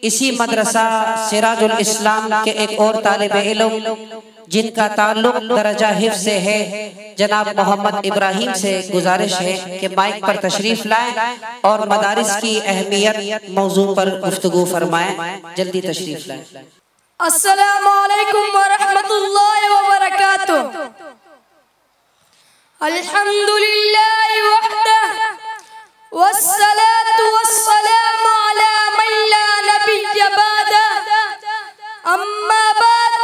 اسی مدرسہ سراج الاسلام کے ایک اور طالب علم جن کا تعلق درجہ حفظ سے ہے، جناب محمد ابراہیم سے گزارش ہے کہ مائک پر تشریف لائیں اور مدارس کی اہمیت موضوع پر گفتگو فرمائیں۔ جلدی تشریف لائیں۔ السلام علیکم ورحمۃ اللہ وبرکاتہ۔ الحمدللہ وحدہ والصلاة والسلام على من لا نبی بعدہ، اما بعد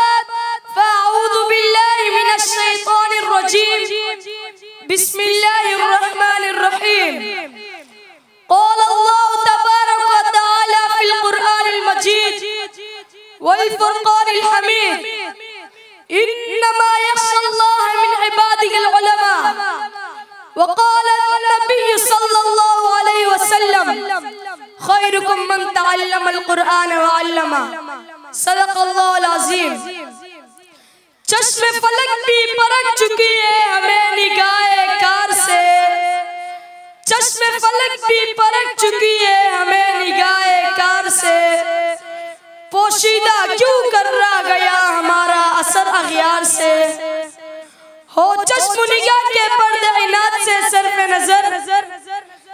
فاعوذ باللہ من الشیطان الرجیم، بسم اللہ الرحمن الرحیم۔ قال اللہ تبارک وتعالی فی القرآن المجید والفرقان الحمید، انما یخشی اللہ من عبادہ العلماء۔ وقال النبی صلی اللہ علیہ وسلم خیرکم من تعلم القرآن وعلمہ۔ صدق اللہ العظیم۔ چشم فلک بھی پرکھ چکی ہے ہمیں نگاہ کار سے، چشم فلک بھی پرکھ چکی ہے ہمیں نگاہ کار سے، پوشیدہ کیوں کر رہا گیا ہمارا اثر اغیار سے، ہو چشم نگاہ کے پردے عناد سے صرف نظر،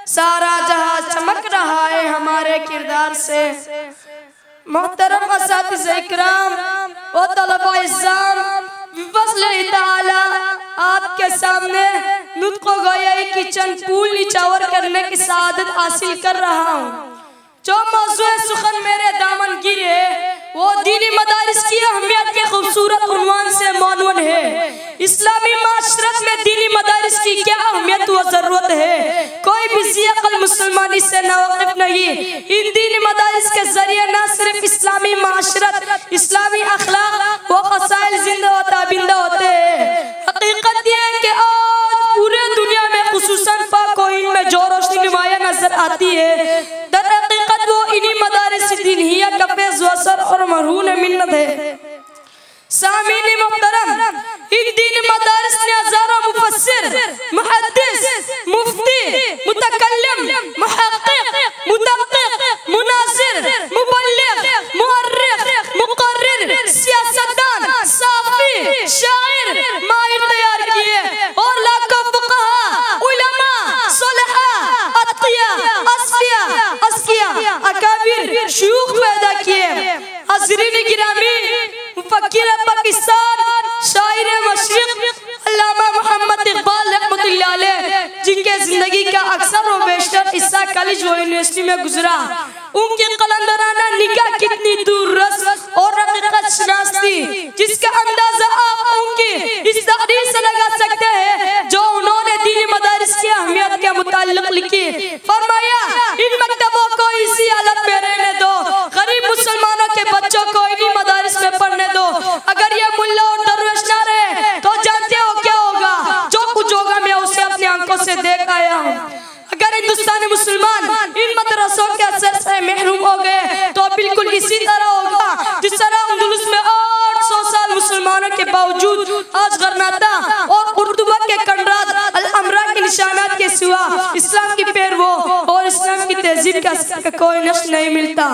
سارا جہاں چمک رہا ہے ہمارے کردار سے۔ محترم اساتذہ اکرام و طلبہ اعزام، بفضل تعالی آپ کے سامنے نطق و گویائی کی چند پھول نچاور کرنے کی سعادت حاصل کر رہا ہوں۔ جو موضوع سخن میرے دامن گیر ہے وہ دینی مدارس کی اہمیت کے خوبصورت عنوان سے معنون ہے۔ اسلامی معاشرت میں دینی مدارس کی کیا اہمیت و ضرورت ہے، کوئی بھی ذی عقل مسلمان اس سے ناواقف نہیں۔ ان دینی مدارس کے ذریعے نہ صرف اسلامی معاشرت، اسلامی اخلاق و خصائل زندہ و تابندہ ہوتے ہیں۔ حقیقت یہ ہے کہ آج پورے دنیا میں خصوصاً پاک و ہند میں جو روشنی نمایاں نظر آتی ہے، در حقیقت وہ انہی مدارس دینیہ کا فیض و اثر اور مرہون منت ہے۔ سامعین محترم، ان دینی مدارس نے ہزاروں مفسر، محدث، مفتی، متکلم، محقق، مدقق، مناظر، مبلغ، مؤرخ، مقرر، سیاستدان، صحافی، شاعر، ماہر تیار کیے اور لاکھوں فقہا، علماء، صلحاء، اتقیاء، اصفیاء، اکابر، شیوخ پیدا کیے۔ حاضرین گرامی، مفکر پاکستان، شاعر مشرق علامہ محمد اقبال رحمۃ اللہ علیہ، جن کے زندگی کا اکثر و بیشتر حصہ کالج و یونیورسٹی میں گزرا، ان کی قلندرانہ نگاہ کتنی دور رس اور حقیقت شناس تھی، جس کا اندازہ آپ ان کی اس تحریر سے لگا سکتے ہیں جو انہوں نے دینی مدارس کی اہمیت کے متعلق لکھی۔ فرمایا، ان مکتبوں کو اسی حالت میں رہنے دو، غریب مسلمانوں کے بچوں کو انہی مدارس میں پڑھنے دو۔ اگر یہ ملا اور درویش نہ رہے تو جانتے ہو کیا ہوگا؟ جو کچھ ہوگا میں اسے اپنی آنکھوں سے دیکھ آیا ہوں۔ اگر ہندوستانی مسلمان ان مدرسوں کے اثر سے محروم ہو گئے تو بالکل اسی طرح ہوگا جس طرح اندلس میں 800 سال مسلمانوں کے باوجود آج غرناطہ اور قرطبہ کے کنڈرات الامرا کے نشانات کے سوا اسلام کی پیرووں اور اسلام کی تہذیب کا اثر کا کوئی نشان نہیں ملتا۔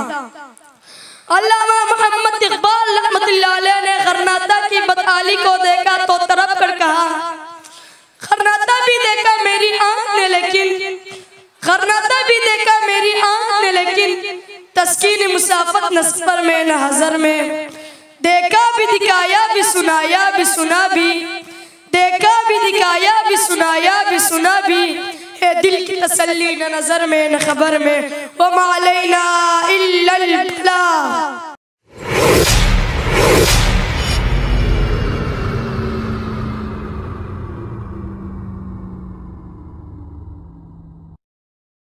علامہ محمد اقبال رحمۃ اللہ علیہ نے غرناطہ کی بدحالی کو دیکھا تو تڑپ کر کہا، غرناطہ بھی دیکھا میری آنکھ نے لیکن، غرناطہ بھی دیکھا میری آنکھ نے لیکن، تسکین مسافت نسبر میں نہ حضر میں، دیکھا بھی دکھایا بھی سنایا بھی سنا بھی، دیکھا بھی دکھایا بھی سنایا بھی سنا بھی، اے دل کی تسلی نہ نظر میں نہ خبر میں، وَمَا عَلَيْنَا إِلَّا الْبَلَاغُ۔